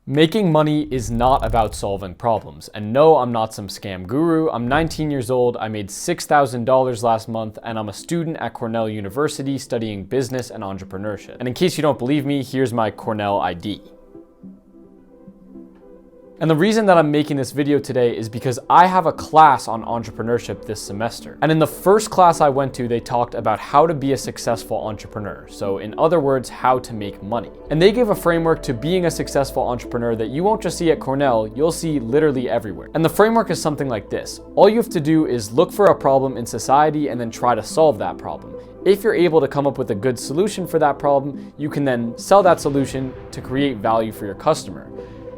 Making money is not about solving problems. And no, I'm not some scam guru. I'm 19 years old, I made $6,000 last month, and I'm a student at Cornell University studying business and entrepreneurship. And in case you don't believe me, here's my Cornell ID. And the reason that I'm making this video today is because I have a class on entrepreneurship this semester. And in the first class I went to, they talked about how to be a successful entrepreneur. So in other words, how to make money. And they gave a framework to being a successful entrepreneur that you won't just see at Cornell, you'll see literally everywhere. And the framework is something like this. All you have to do is look for a problem in society and then try to solve that problem. If you're able to come up with a good solution for that problem, you can then sell that solution to create value for your customer.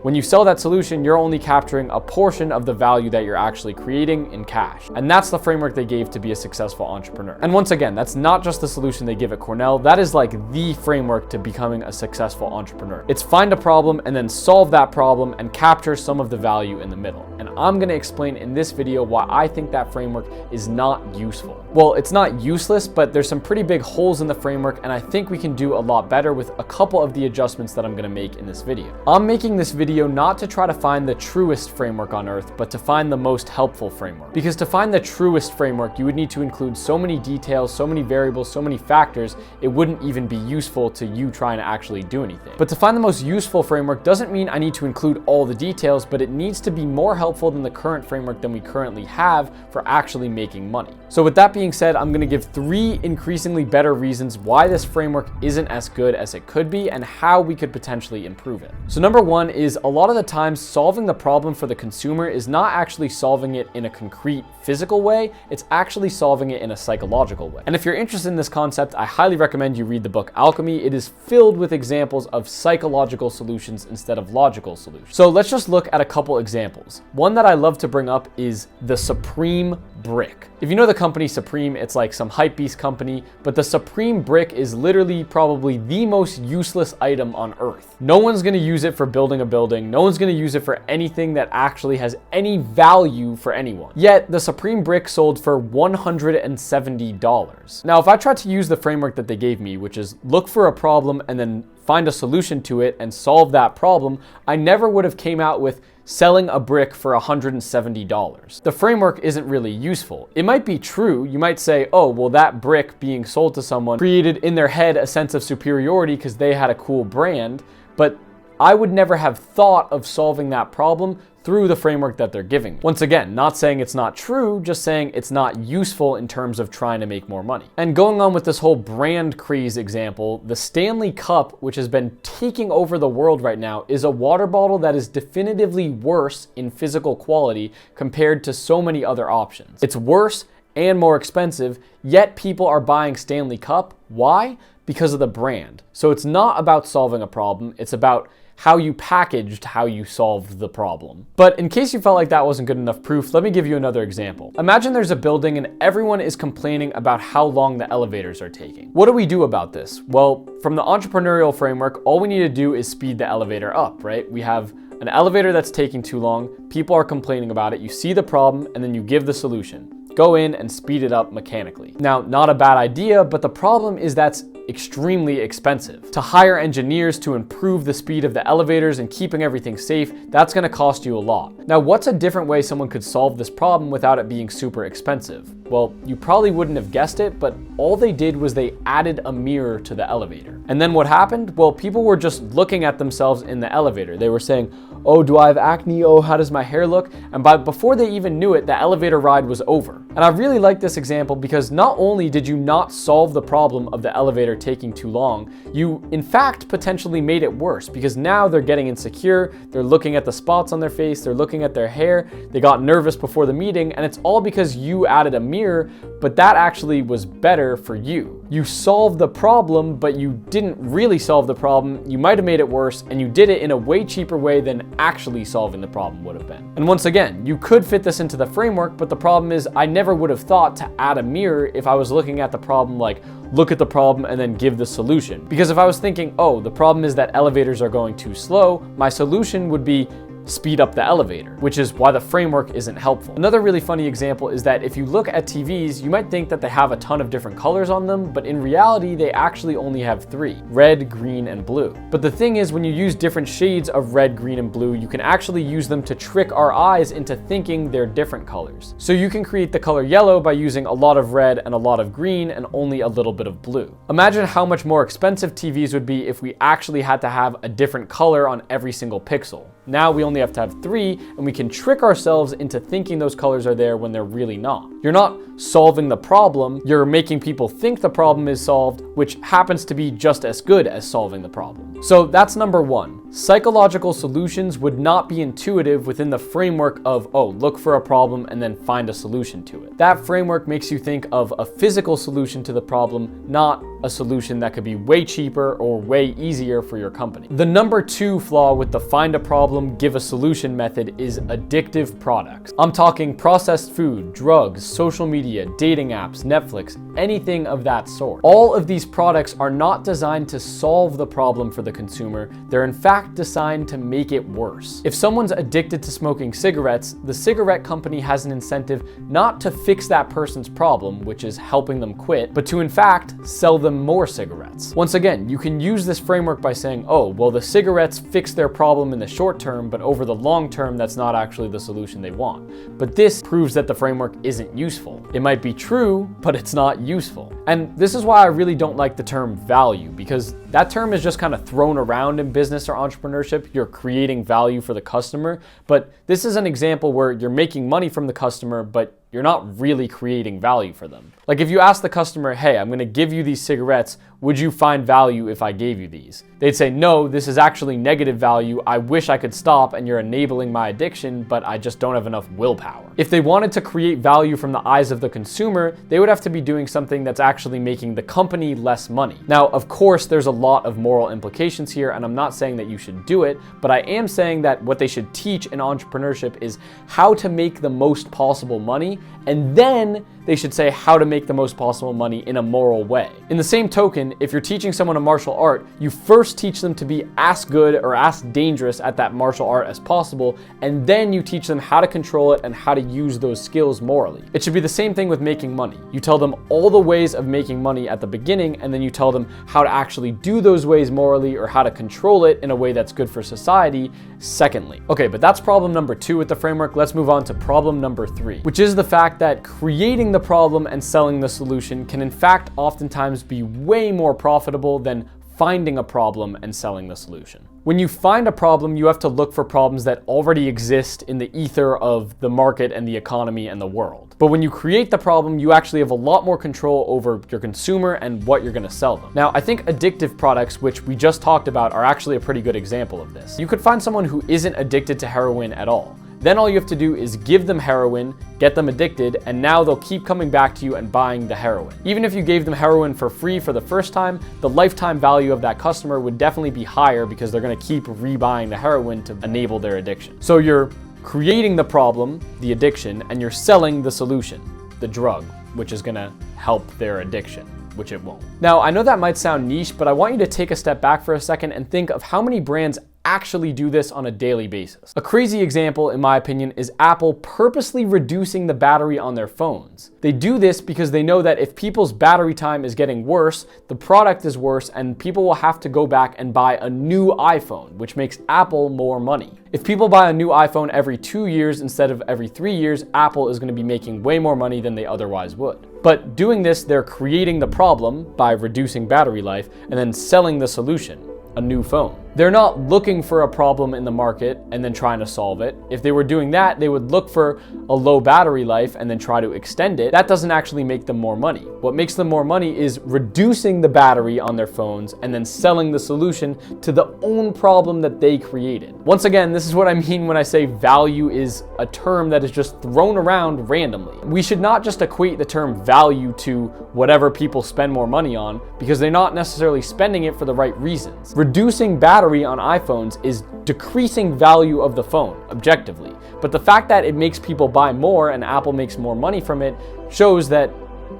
When you sell that solution, you're only capturing a portion of the value that you're actually creating in cash. And that's the framework they gave to be a successful entrepreneur. And once again, that's not just the solution they give at Cornell, that is like the framework to becoming a successful entrepreneur. It's find a problem and then solve that problem and capture some of the value in the middle. And I'm gonna explain in this video why I think that framework is not useful. Well, it's not useless, but there's some pretty big holes in the framework, and I think we can do a lot better with a couple of the adjustments that I'm gonna make in this video. I'm making this video not to try to find the truest framework on earth, but to find the most helpful framework. Because to find the truest framework, you would need to include so many details, so many variables, so many factors, it wouldn't even be useful to you trying to actually do anything. But to find the most useful framework doesn't mean I need to include all the details, but it needs to be more helpful than the current framework than we currently have for actually making money. So with that being said, I'm gonna give 3 increasingly better reasons why this framework isn't as good as it could be and how we could potentially improve it. So number 1 is a lot of the times solving the problem for the consumer is not actually solving it in a concrete physical way, it's actually solving it in a psychological way. And if you're interested in this concept, I highly recommend you read the book Alchemy. It is filled with examples of psychological solutions instead of logical solutions. So let's just look at a couple examples. One that I love to bring up is the Supreme brick. If you know the company Supreme, it's like some hypebeast company, but the Supreme brick is literally probably the most useless item on earth. No one's gonna use it for building a building. No one's gonna use it for anything that actually has any value for anyone. Yet the Supreme brick sold for $170. Now, if I tried to use the framework that they gave me, which is look for a problem and then find a solution to it and solve that problem, I never would have came out with selling a brick for $170. The framework isn't really useful. It might be true. You might say, oh, well, that brick being sold to someone created in their head a sense of superiority because they had a cool brand, but I would never have thought of solving that problem through the framework that they're giving me. Once again, not saying it's not true, just saying it's not useful in terms of trying to make more money. And going on with this whole brand craze example, the Stanley Cup, which has been taking over the world right now, is a water bottle that is definitively worse in physical quality compared to so many other options. It's worse and more expensive, yet people are buying Stanley Cup. Why? Because of the brand. So it's not about solving a problem, it's about how you packaged how you solved the problem. But in case you felt like that wasn't good enough proof, let me give you another example. Imagine there's a building and everyone is complaining about how long the elevators are taking. What do we do about this? Well, from the entrepreneurial framework, all we need to do is speed the elevator up, right? We have an elevator that's taking too long, people are complaining about it, you see the problem, and then you give the solution. Go in and speed it up mechanically. Now, not a bad idea, but the problem is that's extremely expensive. To hire engineers to improve the speed of the elevators and keeping everything safe, that's gonna cost you a lot. Now, what's a different way someone could solve this problem without it being super expensive? Well, you probably wouldn't have guessed it, but all they did was they added a mirror to the elevator. And then what happened? Well, people were just looking at themselves in the elevator. They were saying, oh, do I have acne? Oh, how does my hair look? And before they even knew it, the elevator ride was over. And I really like this example because not only did you not solve the problem of the elevator taking too long, you in fact potentially made it worse because now they're getting insecure, they're looking at the spots on their face, they're looking at their hair, they got nervous before the meeting, and it's all because you added a mirror, but that actually was better for you. You solved the problem, but you didn't really solve the problem, you might have made it worse, and you did it in a way cheaper way than actually solving the problem would have been. And once again, you could fit this into the framework, but the problem is I never would have thought to add a mirror if I was looking at the problem like, look at the problem and then give the solution. Because if I was thinking, oh, the problem is that elevators are going too slow, my solution would be speed up the elevator, which is why the framework isn't helpful. Another really funny example is that if you look at TVs, you might think that they have a ton of different colors on them, but in reality, they actually only have three: red, green, and blue. But the thing is, when you use different shades of red, green, and blue, you can actually use them to trick our eyes into thinking they're different colors. So you can create the color yellow by using a lot of red and a lot of green and only a little bit of blue. Imagine how much more expensive TVs would be if we actually had to have a different color on every single pixel. Now we only have to have three, and we can trick ourselves into thinking those colors are there when they're really not. You're not solving the problem, you're making people think the problem is solved, which happens to be just as good as solving the problem. So that's number one. Psychological solutions would not be intuitive within the framework of, oh, look for a problem and then find a solution to it. That framework makes you think of a physical solution to the problem, not a solution that could be way cheaper or way easier for your company. The number two flaw with the find a problem, give a solution method is addictive products. I'm talking processed food, drugs, social media, dating apps, Netflix, anything of that sort. All of these products are not designed to solve the problem for the consumer. They're in fact designed to make it worse. If someone's addicted to smoking cigarettes, the cigarette company has an incentive not to fix that person's problem, which is helping them quit, but to in fact sell them more cigarettes. Once again, you can use this framework by saying, oh, well, the cigarettes fix their problem in the short term, but over the long term, that's not actually the solution they want. But this proves that the framework isn't useful. It might be true, but it's not useful. And this is why I really don't like the term value, because that term is just kind of thrown around in business or entrepreneurship. You're creating value for the customer, but this is an example where you're making money from the customer, but you're not really creating value for them. Like if you ask the customer, hey, I'm gonna give you these cigarettes, would you find value if I gave you these? They'd say, no, this is actually negative value. I wish I could stop and you're enabling my addiction, but I just don't have enough willpower. If they wanted to create value from the eyes of the consumer, they would have to be doing something that's actually making the company less money. Now, of course, there's a lot of moral implications here, and I'm not saying that you should do it, but I am saying that what they should teach in entrepreneurship is how to make the most possible money, and then they should say how to make the most possible money in a moral way. In the same token, if you're teaching someone a martial art, you first teach them to be as good or as dangerous at that martial art as possible, and then you teach them how to control it and how to use those skills morally. It should be the same thing with making money. You tell them all the ways of making money at the beginning, and then you tell them how to actually do those ways morally or how to control it in a way that's good for society secondly. Okay, but that's problem number two with the framework. Let's move on to problem number three, which is the fact that creating the problem and selling the solution can in fact oftentimes be way more profitable than finding a problem and selling the solution. When you find a problem, you have to look for problems that already exist in the ether of the market and the economy and the world. But when you create the problem, you actually have a lot more control over your consumer and what you're gonna sell them. Now, I think addictive products, which we just talked about, are actually a pretty good example of this. You could find someone who isn't addicted to heroin at all. Then all you have to do is give them heroin, get them addicted, and now they'll keep coming back to you and buying the heroin. Even if you gave them heroin for free for the first time, the lifetime value of that customer would definitely be higher because they're gonna keep rebuying the heroin to enable their addiction. So you're creating the problem, the addiction, and you're selling the solution, the drug, which is gonna help their addiction, which it won't. Now, I know that might sound niche, but I want you to take a step back for a second and think of how many brands actually do this on a daily basis. A crazy example, in my opinion, is Apple purposely reducing the battery on their phones. They do this because they know that if people's battery time is getting worse, the product is worse, and people will have to go back and buy a new iPhone, which makes Apple more money. If people buy a new iPhone every 2 years instead of every 3 years, Apple is going to be making way more money than they otherwise would. But doing this, they're creating the problem by reducing battery life and then selling the solution, a new phone. They're not looking for a problem in the market and then trying to solve it. If they were doing that, they would look for a low battery life and then try to extend it. That doesn't actually make them more money. What makes them more money is reducing the battery on their phones and then selling the solution to the own problem that they created. Once again, this is what I mean when I say value is a term that is just thrown around randomly. We should not just equate the term value to whatever people spend more money on, because they're not necessarily spending it for the right reasons. Reducing battery on iPhones is decreasing value of the phone, objectively. But the fact that it makes people buy more and Apple makes more money from it shows that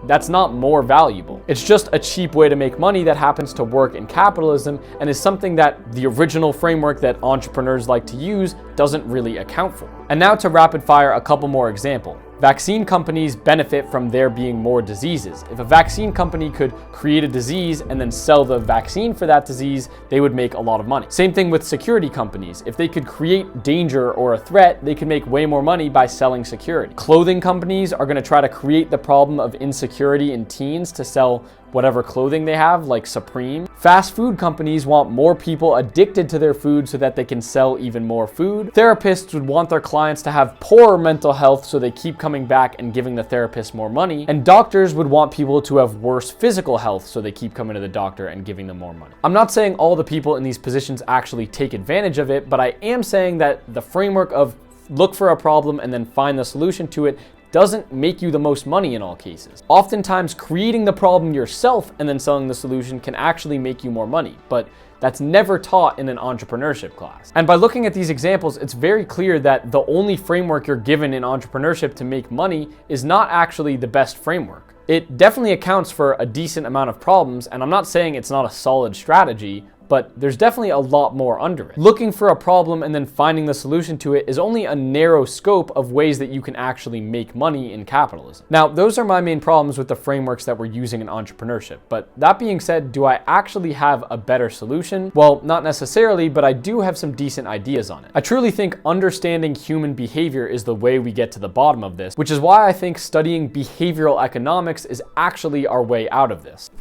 that's not more valuable. It's just a cheap way to make money that happens to work in capitalism and is something that the original framework that entrepreneurs like to use doesn't really account for. And now to rapid fire a couple more examples. Vaccine companies benefit from there being more diseases. If a vaccine company could create a disease and then sell the vaccine for that disease, they would make a lot of money. Same thing with security companies. If they could create danger or a threat, they could make way more money by selling security. Clothing companies are going to try to create the problem of insecurity in teens to sell whatever clothing they have, like Supreme. Fast food companies want more people addicted to their food so that they can sell even more food. Therapists would want their clients to have poorer mental health so they keep coming back and giving the therapist more money. And doctors would want people to have worse physical health so they keep coming to the doctor and giving them more money. I'm not saying all the people in these positions actually take advantage of it, but I am saying that the framework of look for a problem and then find the solution to it doesn't make you the most money in all cases. Oftentimes, creating the problem yourself and then selling the solution can actually make you more money, but that's never taught in an entrepreneurship class. And by looking at these examples, it's very clear that the only framework you're given in entrepreneurship to make money is not actually the best framework. It definitely accounts for a decent amount of problems, and I'm not saying it's not a solid strategy, but there's definitely a lot more under it. Looking for a problem and then finding the solution to it is only a narrow scope of ways that you can actually make money in capitalism. Now, those are my main problems with the frameworks that we're using in entrepreneurship. But that being said, do I actually have a better solution? Well, not necessarily, but I do have some decent ideas on it. I truly think understanding human behavior is the way we get to the bottom of this, which is why I think studying behavioral economics is actually our way out of this.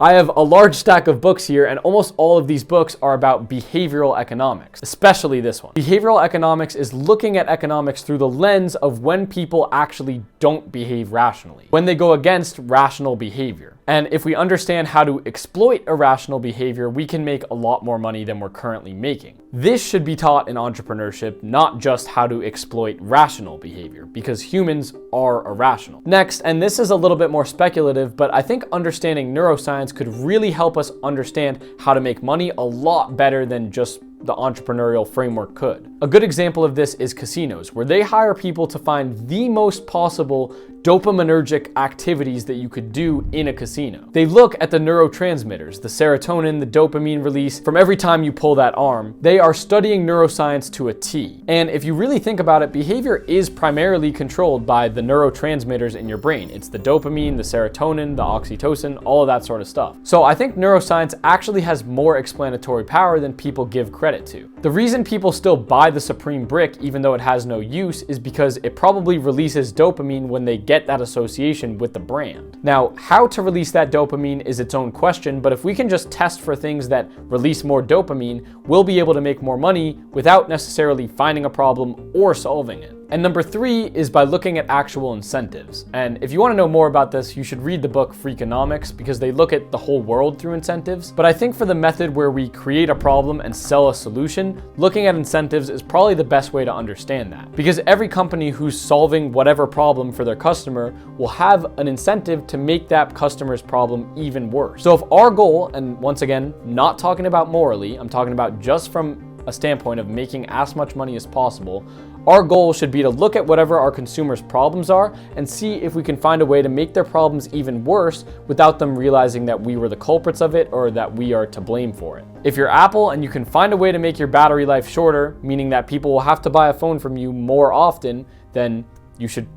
I have a large stack of books here, and almost all of these books are about behavioral economics, especially this one. Behavioral economics is looking at economics through the lens of when people actually don't behave rationally, when they go against rational behavior. And if we understand how to exploit irrational behavior, we can make a lot more money than we're currently making. This should be taught in entrepreneurship, not just how to exploit rational behavior, because humans are irrational. Next, and this is a little bit more speculative, but I think understanding neuroscience could really help us understand how to make money a lot better than just the entrepreneurial framework could. A good example of this is casinos, where they hire people to find the most possible dopaminergic activities that you could do in a casino. They look at the neurotransmitters, the serotonin, the dopamine release from every time you pull that arm. They are studying neuroscience to a T. And if you really think about it, behavior is primarily controlled by the neurotransmitters in your brain. It's the dopamine, the serotonin, the oxytocin, all of that sort of stuff. So I think neuroscience actually has more explanatory power than people give credit to. The reason people still buy the Supreme brick, even though it has no use, is because it probably releases dopamine when they get that association with the brand. Now, how to release that dopamine is its own question, but if we can just test for things that release more dopamine, we'll be able to make more money without necessarily finding a problem or solving it. And number 3 is by looking at actual incentives. And if you want to know more about this, you should read the book Freakonomics, because they look at the whole world through incentives. But I think for the method where we create a problem and sell a solution, looking at incentives is probably the best way to understand that. Because every company who's solving whatever problem for their customer will have an incentive to make that customer's problem even worse. So if our goal, and once again, not talking about morally, I'm talking about just from a standpoint of making as much money as possible, our goal should be to look at whatever our consumers' problems are and see if we can find a way to make their problems even worse without them realizing that we were the culprits of it or that we are to blame for it. If you're Apple and you can find a way to make your battery life shorter, meaning that people will have to buy a phone from you more often, then you should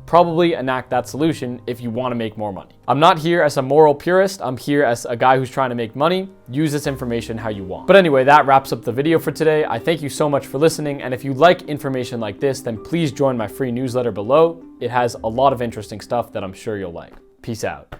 probably enact that solution if you want to make more money. I'm not here as a moral purist. I'm here as a guy who's trying to make money. Use this information how you want. But anyway, that wraps up the video for today. I thank you so much for listening. And if you like information like this, then please join my free newsletter below. It has a lot of interesting stuff that I'm sure you'll like. Peace out.